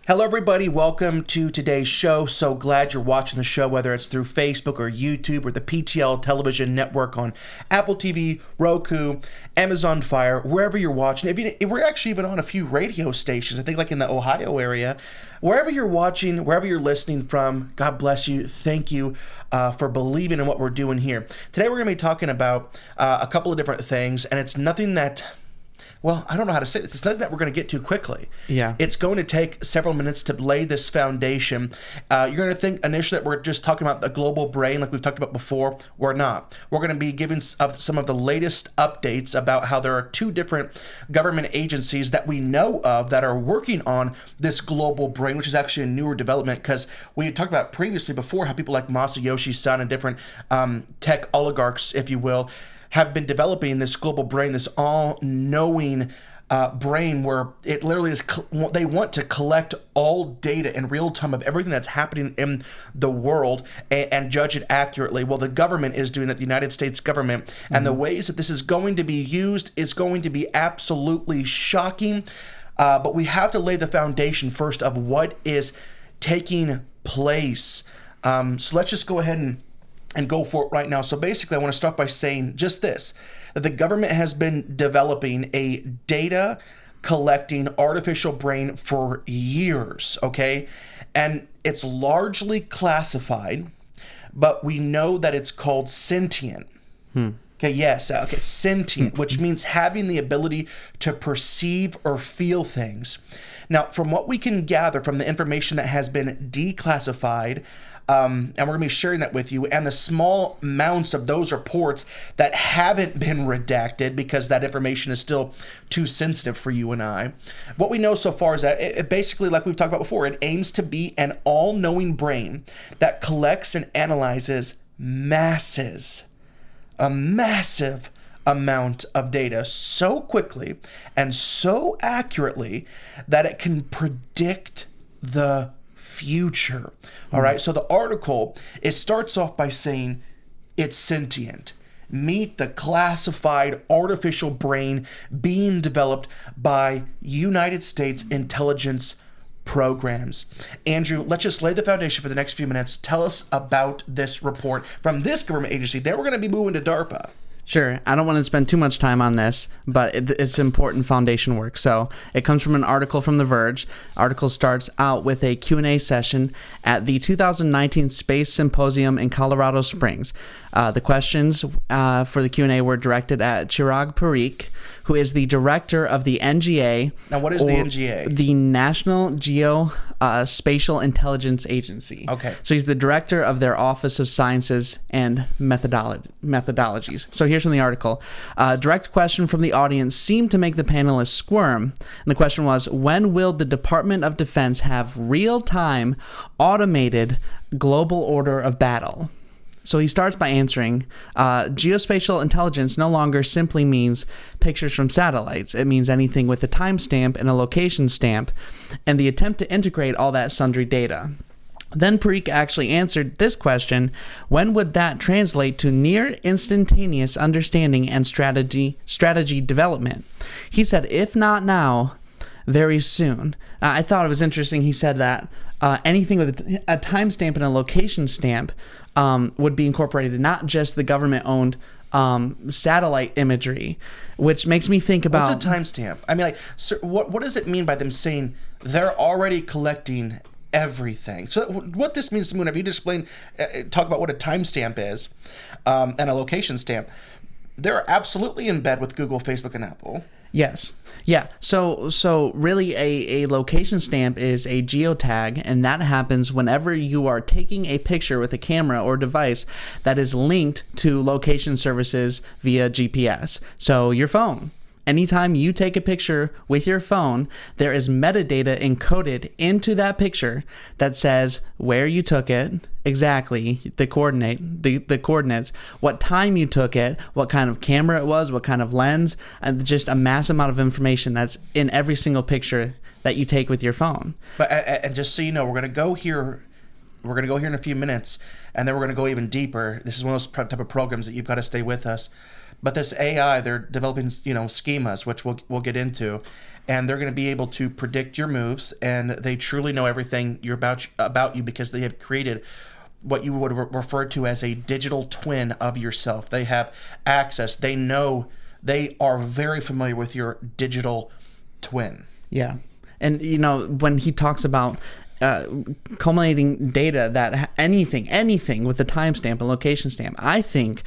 Hello, everybody. Welcome to today's show. So glad you're watching the show, whether it's through Facebook or YouTube or the PTL television network on Apple TV, Roku, Amazon Fire, wherever you're watching. We're actually even on a few radio stations, I think like in the Ohio area. Wherever you're watching, wherever you're listening from, God bless you. Thank you for believing in what we're doing here. Today, we're going to be talking about a couple of different things, and it's nothing that... Well, I don't know how to say this. It's nothing that we're going to get to quickly. Yeah. It's going to take several minutes to lay this foundation. You're going to think initially that we're just talking about the global brain like we've talked about before. We're not. We're going to be giving some of the latest updates about how there are two different government agencies that we know of that are working on this global brain, which is actually a newer development because we had talked about previously before how people like Masayoshi Son and different tech oligarchs, if you will, have been developing this global brain, this all-knowing brain where it literally is, they want to collect all data in real time of everything that's happening in the world and judge it accurately. Well, the government is doing that, the United States government, and the ways that this is going to be used is going to be absolutely shocking. But we have to lay the foundation first of what is taking place. So let's just go ahead and go for it right now. So basically, I want to start by saying just this, that the government has been developing a data collecting artificial brain for years, okay? And it's largely classified, but we know that it's called sentient. Okay, yes, okay, sentient, which means having the ability to perceive or feel things. Now, from what we can gather from the information that has been declassified, and we're going to be sharing that with you, and the small amounts of those reports that haven't been redacted because that information is still too sensitive for you and I. What we know so far is that it basically, like we've talked about before, it aims to be an all-knowing brain that collects and analyzes a massive amount of data so quickly and so accurately that it can predict the future. All right. So the article, it starts off by saying it's sentient. Meet the classified artificial brain being developed by United States intelligence programs. Andrew, let's just lay the foundation for the next few minutes. Tell us about this report from this government agency. Then we're going to be moving to DARPA. Sure. I don't want to spend too much time on this, but it's important foundation work. So it comes from an article from The Verge. Article starts out with a Q&A session at the 2019 Space Symposium in Colorado Springs. The questions for the Q&A were directed at Chirag Parikh, who is the director of the NGA. Now, what is the NGA? The National Geospatial Intelligence Agency. Okay. So he's the director of their Office of Sciences and Methodologies. So here's from the article. Direct question from the audience seemed to make the panelists squirm. And the question was, when will the Department of Defense have real-time automated global order of battle? So he starts by answering, geospatial intelligence no longer simply means pictures from satellites. It means anything with a timestamp and a location stamp, and the attempt to integrate all that sundry data. Then Parikh actually answered this question: when would that translate to near instantaneous understanding and strategy development? He said, if not now, very soon. I thought it was interesting he said that anything with a timestamp and a location stamp would be incorporated, not just the government-owned satellite imagery, which makes me think about... What's a timestamp? I mean, like, sir, what does it mean by them saying they're already collecting everything? So what this means to me, whenever you explain, talk about what a timestamp is and a location stamp, they're absolutely in bed with Google, Facebook, and Apple. Yes. Yeah. So really a location stamp is a geotag, and that happens whenever you are taking a picture with a camera or device that is linked to location services via GPS. So your phone. Anytime you take a picture with your phone, there is metadata encoded into that picture that says where you took it, exactly, the coordinates, what time you took it, what kind of camera it was, what kind of lens, and just a mass amount of information that's in every single picture that you take with your phone. But and just so you know, we're going to go here we're going to go here in a few minutes, and then we're going to go even deeper. This is one of those type of programs that you've got to stay with us. But this AI, they're developing, schemas, which we'll get into, and they're going to be able to predict your moves, and they truly know everything about you because they have created what you would refer to as a digital twin of yourself. They have access. They know. They are very familiar with your digital twin. Yeah. And, when he talks about culminating data, that anything with a timestamp and location stamp, I think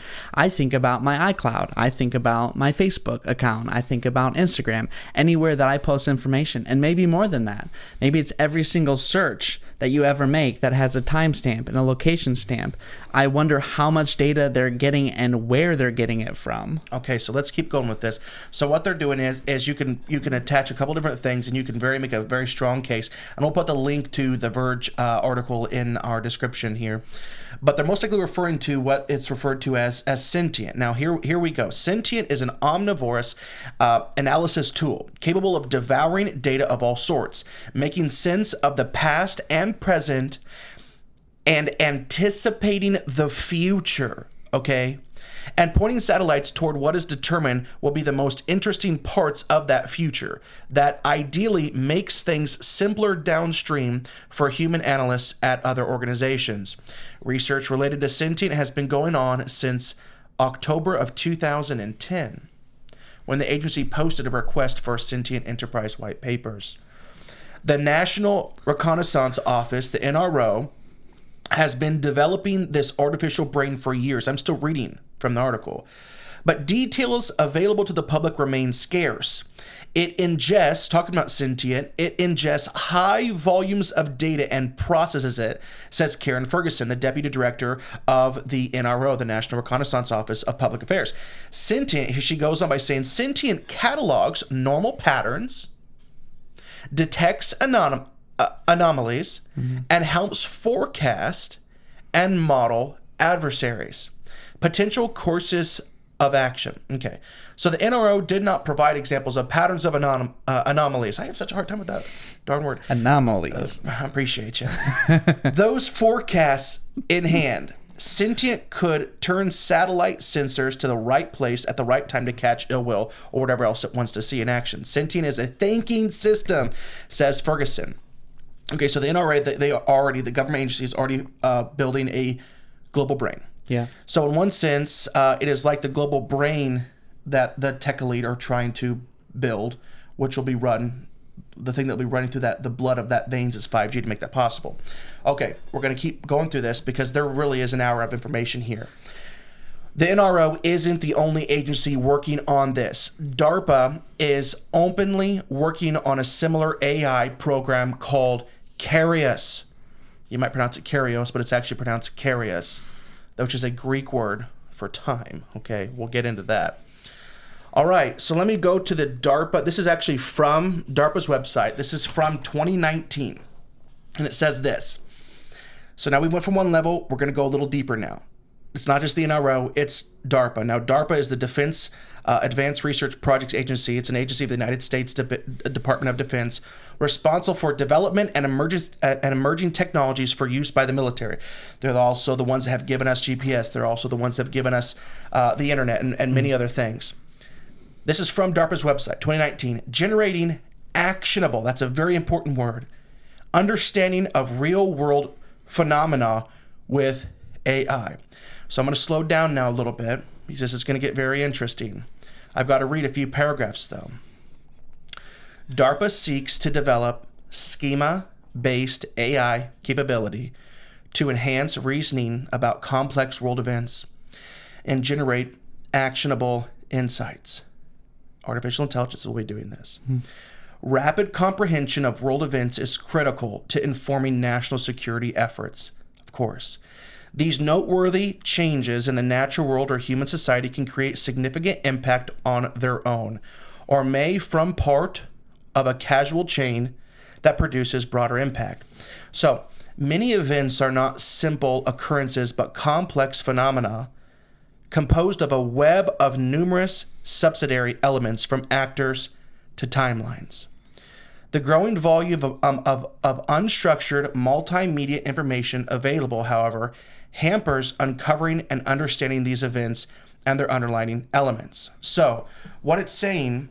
about my iCloud. I think about my Facebook account. I think about Instagram, anywhere that I post information, and maybe more than that. Maybe it's every single search that you ever make that has a timestamp and a location stamp. I wonder how much data they're getting and where they're getting it from. Okay, so let's keep going with this. So what they're doing is you can attach a couple different things, and you can make a very strong case. And we'll put the link to the Verge article in our description here. But they're most likely referring to what it's referred to as Sentient. Now, here we go. Sentient is an omnivorous analysis tool capable of devouring data of all sorts, making sense of the past and present, and anticipating the future, okay? And pointing satellites toward what is determined will be the most interesting parts of that future, that ideally makes things simpler downstream for human analysts at other organizations. Research related to Sentient has been going on since October of 2010, when the agency posted a request for Sentient Enterprise white papers. The National Reconnaissance Office, the NRO, has been developing this artificial brain for years. I'm still reading from the article. But details available to the public remain scarce. It ingests, talking about Sentient, it ingests high volumes of data and processes it, says Karen Ferguson, the deputy director of the NRO, the National Reconnaissance Office of Public Affairs. Sentient, she goes on by saying, Sentient catalogs normal patterns, detects anomalies, and helps forecast and model adversaries. Potential courses of action. Okay, so the NRO did not provide examples of patterns of anomalies. I have such a hard time with that darn word. Anomalies. I appreciate you. Those forecasts in hand, Sentient could turn satellite sensors to the right place at the right time to catch ill will or whatever else it wants to see in action. Sentient is a thinking system, says Ferguson. Okay, so the NRA, the government agency is already building a global brain. Yeah. So in one sense, it is like the global brain that the tech elite are trying to build, which will be the thing that will be running through the blood of that veins is 5G to make that possible. Okay, we're going to keep going through this because there really is an hour of information here. The NRO isn't the only agency working on this. DARPA is openly working on a similar AI program called Kairos. You might pronounce it Kairos, but it's actually pronounced Kairos, which is a Greek word for time. Okay, we'll get into that. All right, so let me go to the DARPA. This is actually from DARPA's website. This is from 2019, and it says this. So now we went from one level. We're going to go a little deeper now. It's not just the NRO, it's DARPA. Now, DARPA is the Defense Advanced Research Projects Agency. It's an agency of the United States Department of Defense responsible for development and emerging technologies for use by the military. They're also the ones that have given us GPS. They're also the ones that have given us the internet and many other things. This is from DARPA's website, 2019, generating actionable, that's a very important word, understanding of real-world phenomena with AI. So I'm going to slow down now a little bit because this is going to get very interesting. I've got to read a few paragraphs, though. DARPA seeks to develop schema-based AI capability to enhance reasoning about complex world events and generate actionable insights. Artificial intelligence will be doing this. Rapid comprehension of world events is critical to informing national security efforts, of course. These noteworthy changes in the natural world or human society can create significant impact on their own, or may form part of a causal chain that produces broader impact. So, many events are not simple occurrences, but complex phenomena composed of a web of numerous subsidiary elements from actors to timelines. The growing volume of unstructured multimedia information available, however, hampers uncovering and understanding these events and their underlying elements. So what it's saying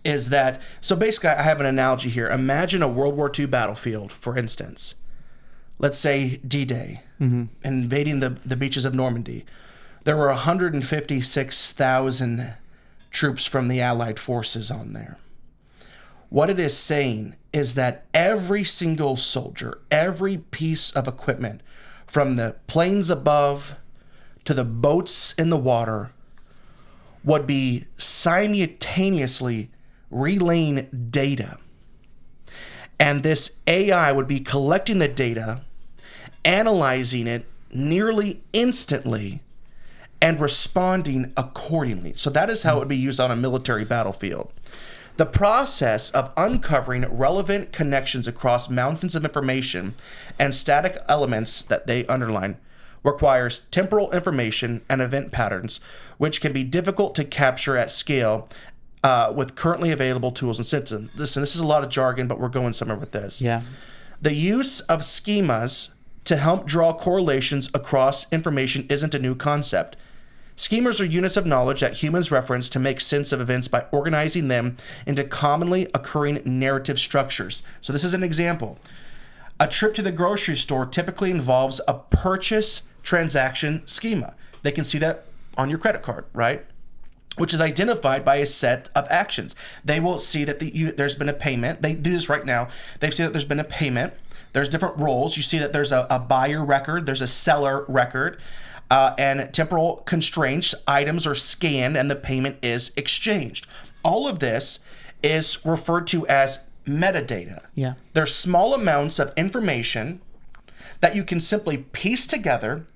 is that, so basically I have an analogy here. Imagine a World War II battlefield, for instance. Let's say D-Day, invading the beaches of Normandy. There were 156,000 troops from the Allied forces on there. What it is saying is that every single soldier, every piece of equipment, from the planes above to the boats in the water, would be simultaneously relaying data. And this AI would be collecting the data, analyzing it nearly instantly, and responding accordingly. So that is how it would be used on a military battlefield. The process of uncovering relevant connections across mountains of information and static elements that they underline requires temporal information and event patterns, which can be difficult to capture at scale with currently available tools and systems. Listen, this is a lot of jargon, but we're going somewhere with this. Yeah. The use of schemas to help draw correlations across information isn't a new concept. Schemas are units of knowledge that humans reference to make sense of events by organizing them into commonly occurring narrative structures. So this is an example. A trip to the grocery store typically involves a purchase transaction schema. They can see that on your credit card, right? Which is identified by a set of actions. They will see that there's been a payment. They do this right now. They see that there's been a payment. There's different roles. You see that there's a buyer record. There's a seller record. And temporal constraints, items are scanned and the payment is exchanged. All of this is referred to as metadata. Yeah. They're small amounts of information that you can simply piece together,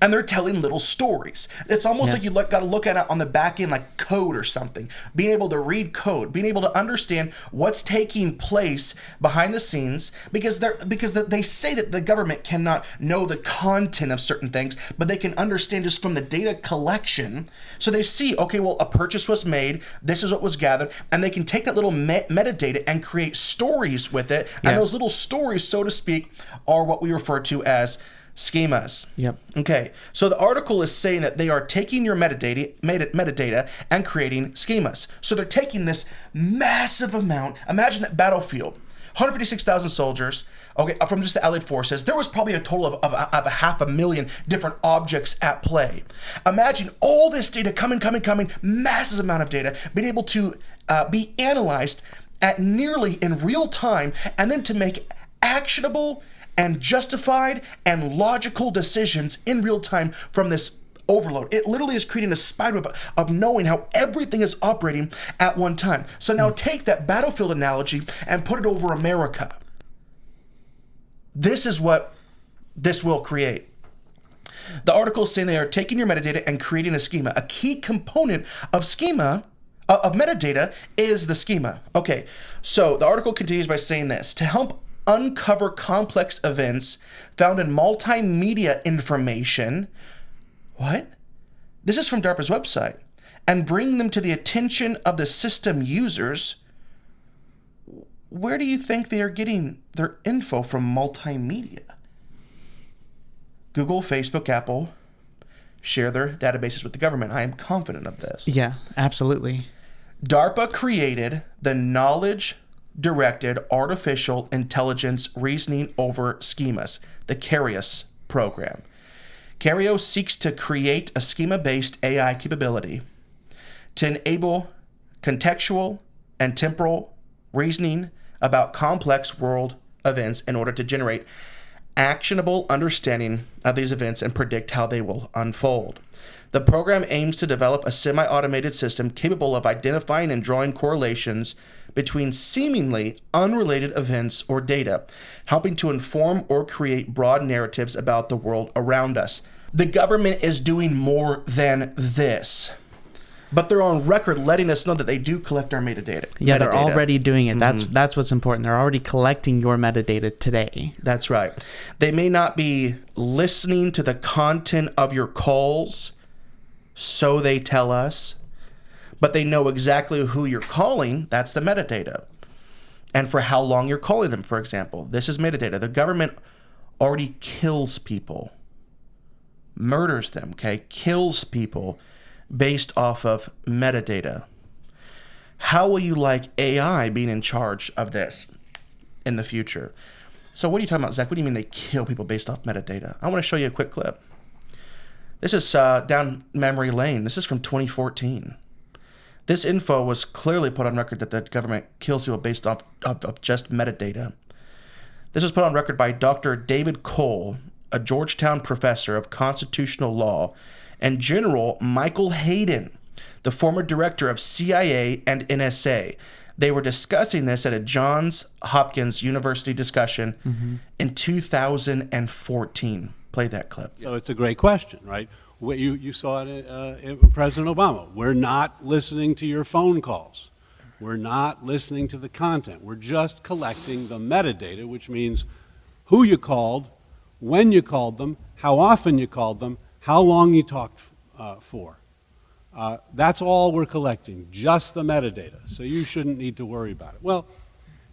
and they're telling little stories. It's almost like you got to look at it on the back end like code or something. Being able to read code, being able to understand what's taking place behind the scenes, because they say that the government cannot know the content of certain things, but they can understand just from the data collection. So they see, okay, well, a purchase was made, this is what was gathered, and they can take that little metadata and create stories with it. And those little stories, so to speak, are what we refer to as schemas. Yep. Okay, so the article is saying that they are taking your metadata and creating schemas. So they're taking this massive amount. Imagine that battlefield, 156,000 soldiers. Okay, from just the Allied forces, there was probably a total of 500,000 different objects at play. Imagine all this data coming, massive amount of data, being able to be analyzed at nearly in real time, and then to make actionable and justified and logical decisions in real time from this overload. It literally is creating a spiderweb of knowing how everything is operating at one time. So now take that battlefield analogy and put it over America. This is what this will create. The article is saying they are taking your metadata and creating a schema. A key component of metadata is the schema. Okay, so the article continues by saying this: to help uncover complex events found in multimedia information. What? This is from DARPA's website. And bring them to the attention of the system users. Where do you think they are getting their info from multimedia? Google, Facebook, Apple share their databases with the government. I am confident of this. Yeah, absolutely. DARPA created the Knowledge Directed Artificial Intelligence Reasoning Over Schemas, the Kairos program. Kairos seeks to create a schema-based AI capability to enable contextual and temporal reasoning about complex world events in order to generate actionable understanding of these events and predict how they will unfold. The program aims to develop a semi-automated system capable of identifying and drawing correlations between seemingly unrelated events or data, helping to inform or create broad narratives about the world around us. The government is doing more than this, but they're on record letting us know that they do collect our metadata. Yeah, they're already doing it. That's what's important. They're already collecting your metadata today. That's right. They may not be listening to the content of your calls, so they tell us, but they know exactly who you're calling. That's the metadata. and for how long you're calling them, for example. This is metadata. The government already kills people, murders them, okay? Kills people based off of metadata. How will you like AI being in charge of this in the future? So what are you talking about, Zach? What do you mean they kill people based off metadata? I want to show you a quick clip. This is down memory lane. This is from 2014. This info was clearly put on record that the government kills people based off of just metadata. This was put on record by Dr. David Cole, a Georgetown professor of constitutional law, and General Michael Hayden, the former director of CIA and NSA. They were discussing this at a Johns Hopkins University discussion in 2014. Play that clip. So it's a great question, right? You saw it in President Obama. We're not listening to your phone calls. We're not listening to the content. We're just collecting the metadata, which means who you called, when you called them, how often you called them, how long you talked for. That's all we're collecting, just the metadata. So you shouldn't need to worry about it. Well,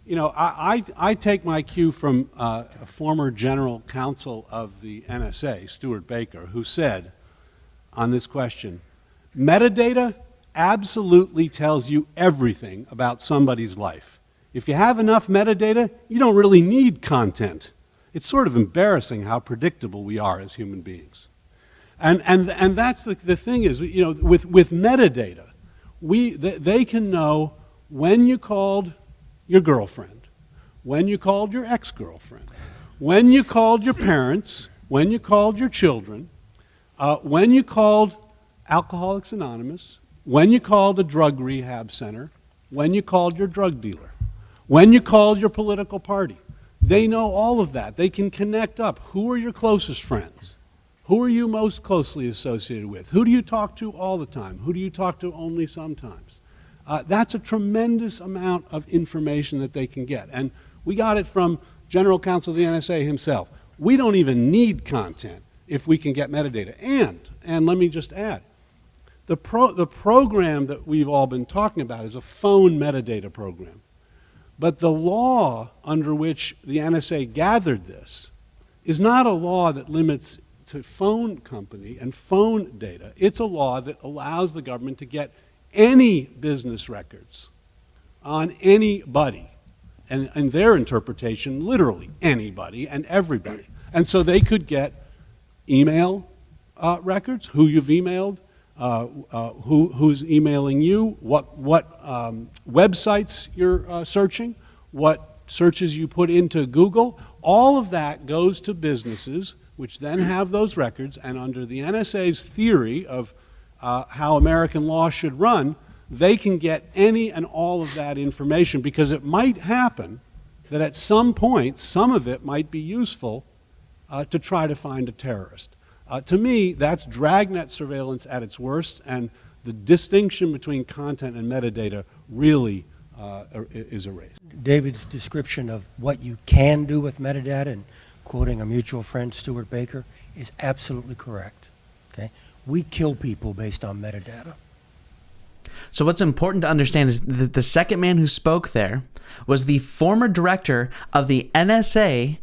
you know, I take my cue from a former general counsel of the NSA, Stuart Baker, who said on this question, metadata absolutely tells you everything about somebody's life. If you have enough metadata, you don't really need content. It's sort of embarrassing how predictable we are as human beings. And that's the thing is, you know, with metadata, they can know when you called your girlfriend, when you called your ex-girlfriend, when you called your parents, when you called your children, when you called Alcoholics Anonymous, when you called a drug rehab center, when you called your drug dealer, when you called your political party. They know all of that. They can connect up. Who are your closest friends? Who are you most closely associated with? Who do you talk to all the time? Who do you talk to only sometimes? That's a tremendous amount of information that they can get. And we got it from General Counsel of the NSA himself. We don't even need content if we can get metadata. And let me just add, the program that we've all been talking about is a phone metadata program. But the law under which the NSA gathered this is not a law that limits to phone company and phone data. It's a law that allows the government to get any business records on anybody, and in their interpretation, literally anybody and everybody. And so they could get email records, who you've emailed, who's emailing you, what websites you're searching, what searches you put into Google. All of that goes to businesses, which then have those records, and under the NSA's theory of how American law should run, they can get any and all of that information, because it might happen that at some point, some of it might be useful to try to find a terrorist. To me, that's dragnet surveillance at its worst, and the distinction between content and metadata really is erased. David's description of what you can do with metadata, and quoting a mutual friend, Stuart Baker, is absolutely correct. Okay? We kill people based on metadata. So what's important to understand is that the second man who spoke there was the former director of the NSA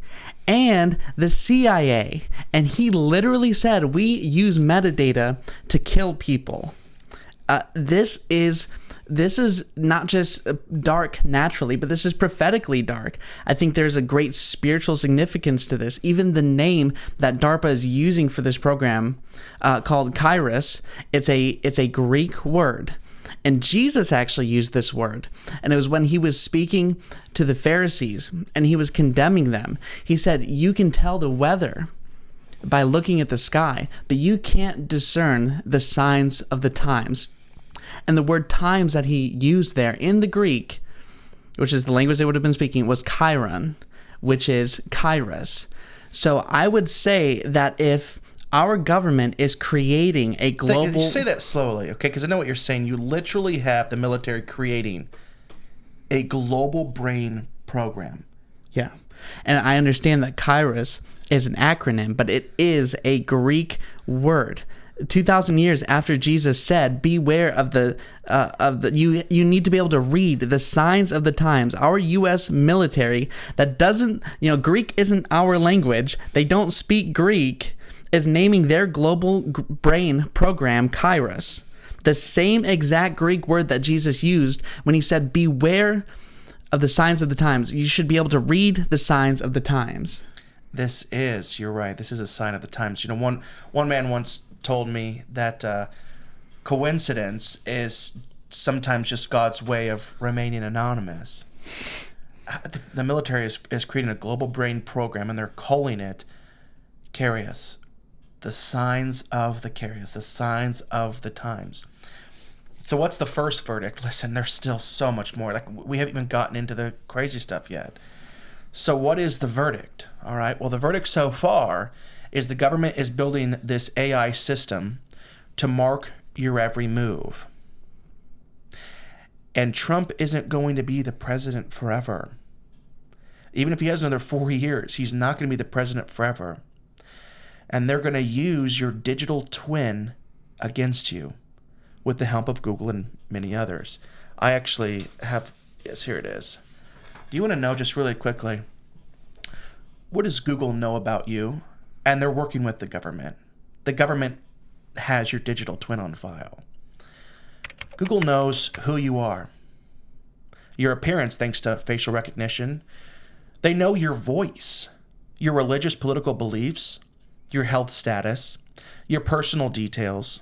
and the CIA. And he literally said, we use metadata to kill people. This is not just dark naturally, but this is prophetically dark. I think there's a great spiritual significance to this. Even the name that DARPA is using for this program, called Kairos, it's a Greek word. And Jesus actually used this word. And it was when he was speaking to the Pharisees and he was condemning them. He said, you can tell the weather by looking at the sky, but you can't discern the signs of the times. And the word times that he used there in the Greek, which is the language they would have been speaking, was chiron, which is kairos. So I would say that if our government is creating a global... Say that slowly, okay? Because I know what you're saying. You literally have the military creating a global brain program. Yeah. And I understand that Kairos is an acronym, but it is a Greek word. 2,000 years after Jesus said, beware of the you need to be able to read the signs of the times. Our U.S. military that doesn't, Greek isn't our language. They don't speak Greek, is naming their global brain program Kairos. The same exact Greek word that Jesus used when he said, beware of the signs of the times. You should be able to read the signs of the times. You're right, this is a sign of the times. One man once told me that coincidence is sometimes just God's way of remaining anonymous. The military is creating a global brain program, and they're calling it Kairos, the signs of the Kairos, the signs of the times. So what's the first verdict? Listen, there's still so much more. Like, we haven't even gotten into the crazy stuff yet. So what is the verdict? All right, well, the verdict so far is the government is building this AI system to mark your every move. And Trump isn't going to be the president forever. Even if he has another 4 years, he's not going to be the president forever. And they're going to use your digital twin against you with the help of Google and many others. I actually have, yes, here it is. Do you want to know just really quickly, what does Google know about you? And they're working with the government. The government has your digital twin on file. Google knows who you are. Your appearance, thanks to facial recognition. They know your voice, your religious political beliefs, your health status, your personal details.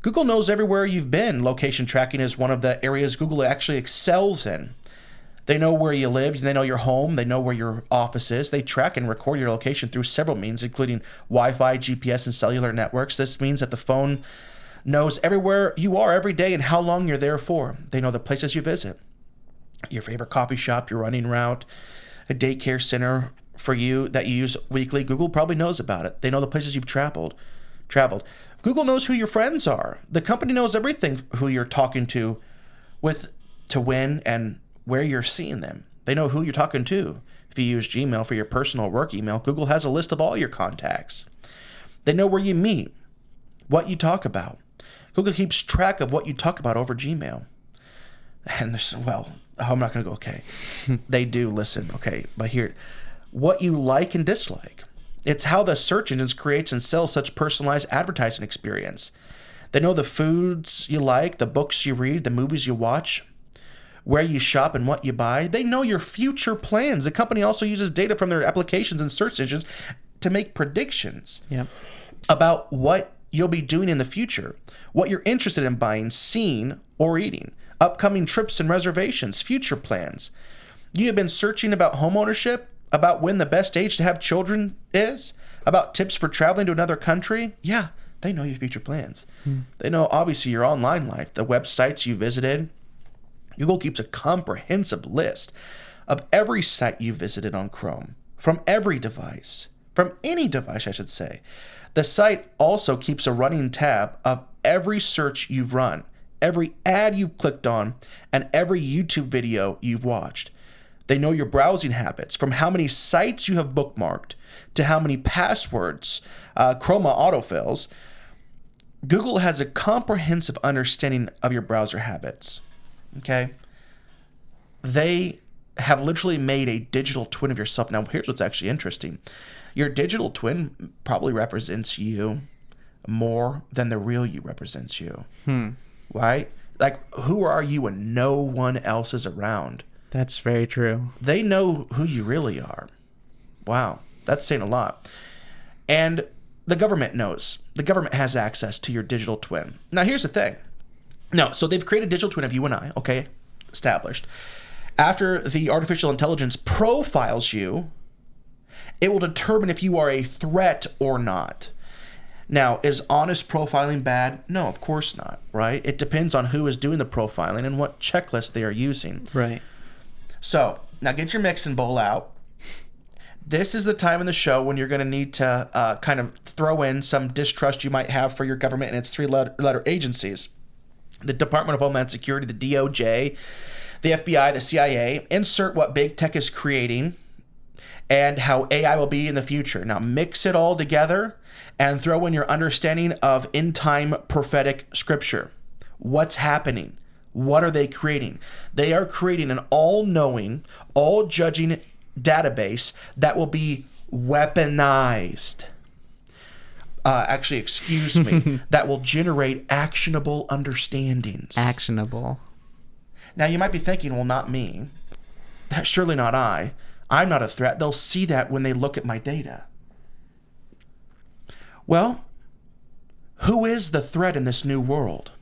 Google knows everywhere you've been. Location tracking is one of the areas Google actually excels in. They know where you live. They know your home. They know where your office is. They track and record your location through several means, including Wi-Fi, GPS, and cellular networks. This means that the phone knows everywhere you are every day and how long you're there for. They know the places you visit, your favorite coffee shop, your running route, a daycare center for you that you use weekly. Google probably knows about it. They know the places you've traveled. Google knows who your friends are. The company knows everything, who you're talking to when and where you're seeing them. They know who you're talking to. If you use Gmail for your personal work email, Google has a list of all your contacts. They know where you meet, what you talk about. Google keeps track of what you talk about over Gmail. And there's, I'm not going to go, okay. They do listen, okay. But here, what you like and dislike. It's how the search engines creates and sells such personalized advertising experience. They know the foods you like, the books you read, the movies you watch, where you shop and what you buy. They know your future plans. The company also uses data from their applications and search engines to make predictions about what you'll be doing in the future, what you're interested in buying, seeing, or eating, upcoming trips and reservations, future plans. You have been searching about home ownership, about when the best age to have children is, about tips for traveling to another country. Yeah, they know your future plans. They know, obviously, your online life, the websites you visited. Google keeps a comprehensive list of every site you visited on Chrome, from every device, from any device, I should say. The site also keeps a running tab of every search you've run, every ad you've clicked on, and every YouTube video you've watched. They know your browsing habits, from how many sites you have bookmarked to how many passwords Chroma autofills. Google has a comprehensive understanding of your browser habits. Okay? They have literally made a digital twin of yourself. Now, here's what's actually interesting. Your digital twin probably represents you more than the real you represents you. Right? Like, who are you when no one else is around? That's very true. They know who you really are. Wow. That's saying a lot. And the government knows. The government has access to your digital twin. Now, here's the thing. No, so they've created a digital twin of you and I, okay, established. After the artificial intelligence profiles you, it will determine if you are a threat or not. Now, is honest profiling bad? No, of course not, right? It depends on who is doing the profiling and what checklist they are using. Right. So, now get your mixing bowl out. This is the time in the show when you're going to need to kind of throw in some distrust you might have for your government and its three-letter agencies. The Department of Homeland Security, the DOJ, the FBI, the CIA. Insert what big tech is creating and how AI will be in the future. Now, mix it all together and throw in your understanding of end-time prophetic scripture. What's happening? What are they creating? They are creating an all-knowing, all-judging database that will be weaponized. Excuse me, that will generate actionable understandings. Actionable. Now, you might be thinking, well, not me. That's surely not I. I'm not a threat. They'll see that when they look at my data. Well, who is the threat in this new world?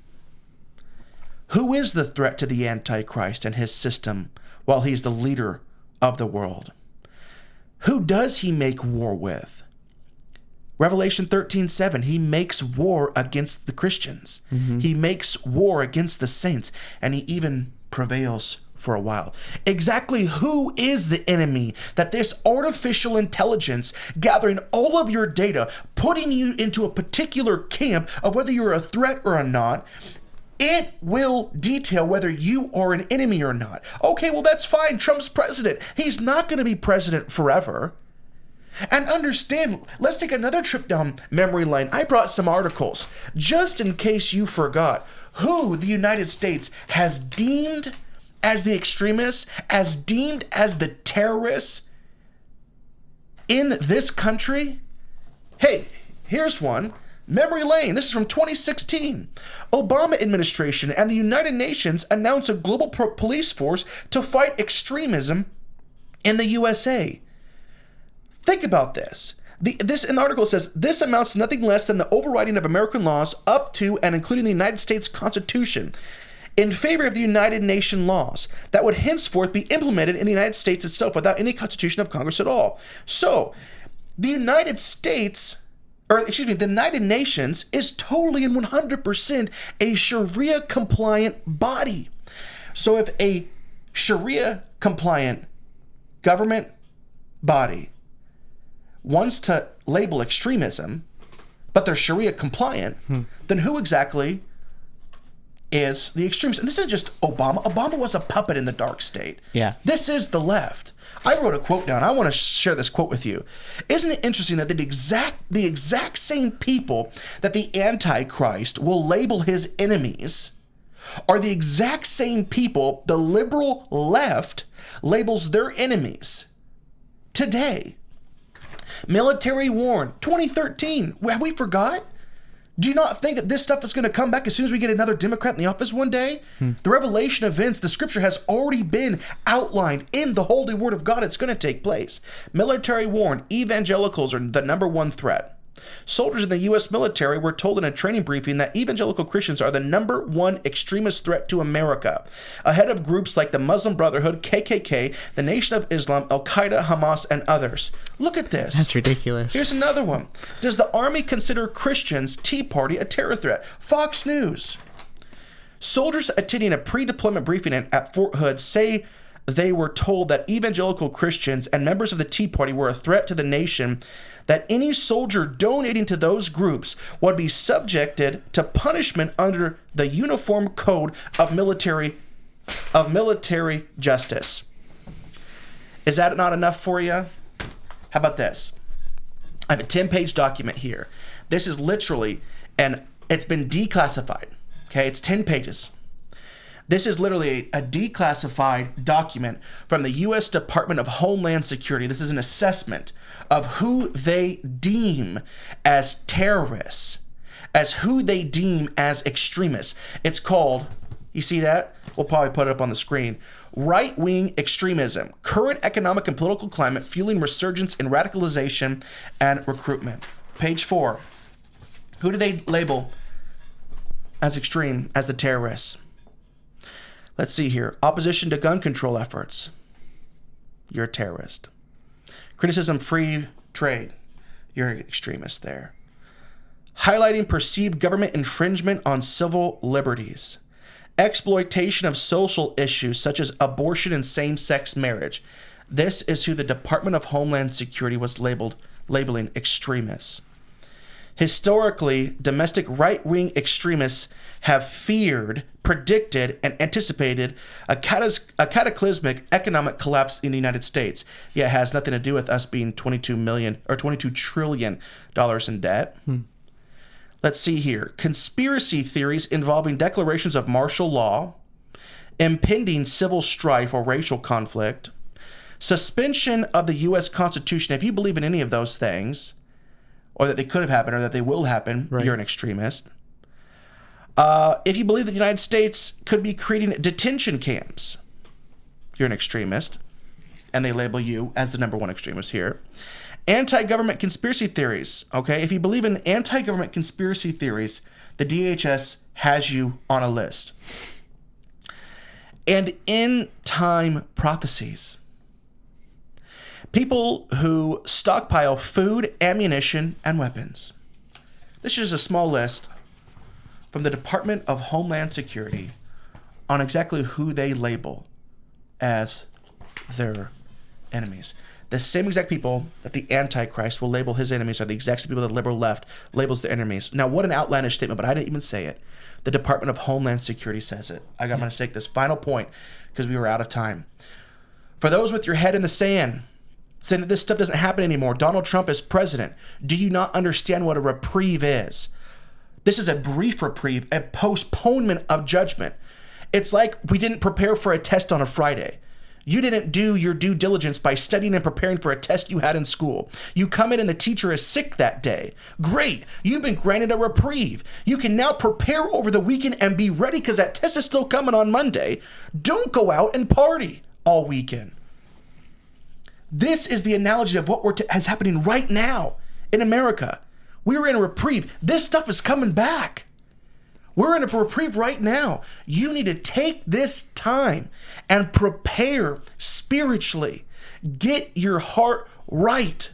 Who is the threat to the Antichrist and his system while he's the leader of the world? Who does he make war with? Revelation 13:7, he makes war against the Christians. He makes war against the saints, and he even prevails for a while. Exactly who is the enemy that this artificial intelligence, gathering all of your data, putting you into a particular camp of whether you're a threat or not, it will detail whether you are an enemy or not. Okay, well, that's fine. Trump's president. He's not going to be president forever. And understand, let's take another trip down memory lane. I brought some articles just in case you forgot who the United States has deemed as the extremists, as deemed as the terrorists in this country. Hey, here's one. Memory lane. This is from 2016. Obama administration and the United Nations announced a global police force to fight extremism in the USA. Think about this. This in the article says, this amounts to nothing less than the overriding of American laws up to and including the United States Constitution in favor of the United Nations laws that would henceforth be implemented in the United States itself without any constitution of Congress at all. So, the United Nations is totally and 100% a Sharia-compliant body. So if a Sharia-compliant government body wants to label extremism, but they're Sharia compliant, then who exactly is the extremist? And this isn't just Obama. Obama was a puppet in the dark state. Yeah. This is the left. I wrote a quote down. I want to share this quote with you. Isn't it interesting that the exact same people that the Antichrist will label his enemies are the exact same people the liberal left labels their enemies today? Military warn, 2013. Have we forgot? Do you not think that this stuff is going to come back as soon as we get another Democrat in the office one day? The revelation events, the scripture has already been outlined in the holy word of God. It's going to take place. Military warn, evangelicals are the number one threat. Soldiers in the U.S. military were told in a training briefing that evangelical Christians are the number one extremist threat to America, ahead of groups like the Muslim Brotherhood, KKK, the Nation of Islam, Al-Qaeda, Hamas, and others. Look at this. That's ridiculous. Here's another one. Does the Army consider Christians' Tea Party a terror threat? Fox News. Soldiers attending a pre-deployment briefing at Fort Hood say they were told that evangelical Christians and members of the Tea Party were a threat to the nation, that any soldier donating to those groups would be subjected to punishment under the Uniform Code of Military Justice. Is that not enough for you? How about this? I have a 10-page document here. This is literally, and it's been declassified. Okay, it's 10 pages. This is literally a declassified document from the U.S. Department of Homeland Security. This is an assessment of who they deem as terrorists, as who they deem as extremists. It's called, you see that? We'll probably put it up on the screen. Right-wing extremism, current economic and political climate fueling resurgence in radicalization and recruitment. Page 4. Who do they label as extreme, as the terrorists? Let's see here. Opposition to gun control efforts. You're a terrorist. Criticism free trade. You're an extremist there. Highlighting perceived government infringement on civil liberties. Exploitation of social issues such as abortion and same-sex marriage. This is who the Department of Homeland Security was labeling extremists. Historically, domestic right-wing extremists have feared, predicted, and anticipated a cataclysmic economic collapse in the United States. Yet it has nothing to do with us being $22 trillion in debt. Let's see here. Conspiracy theories involving declarations of martial law, impending civil strife or racial conflict, suspension of the U.S. Constitution. If you believe in any of those things, or that they could have happened, or that they will happen, Right. You're an extremist. If you believe that the United States could be creating detention camps, you're an extremist. And they label you as the number one extremist here. Anti-government conspiracy theories, okay? If you believe in anti-government conspiracy theories, the DHS has you on a list. And end-time prophecies. People who stockpile food, ammunition, and weapons. This is a small list from the Department of Homeland Security on exactly who they label as their enemies. The same exact people that the Antichrist will label his enemies are the exact same people that the liberal left labels their enemies. Now, what an outlandish statement, but I didn't even say it. The Department of Homeland Security says it. I'm going to take this final point because we were out of time. For those with your head in the sand, saying that this stuff doesn't happen anymore, Donald Trump is president, do you not understand what a reprieve is? This is a brief reprieve, a postponement of judgment. It's like we didn't prepare for a test on a Friday. You didn't do your due diligence by studying and preparing for a test you had in school. You come in and the teacher is sick that day. Great. You've been granted a reprieve. You can now prepare over the weekend and be ready because that test is still coming on Monday. Don't go out and party all weekend. This is the analogy of what is happening right now in America. We're in a reprieve. This stuff is coming back. We're in a reprieve right now. You need to take this time and prepare spiritually. Get your heart right.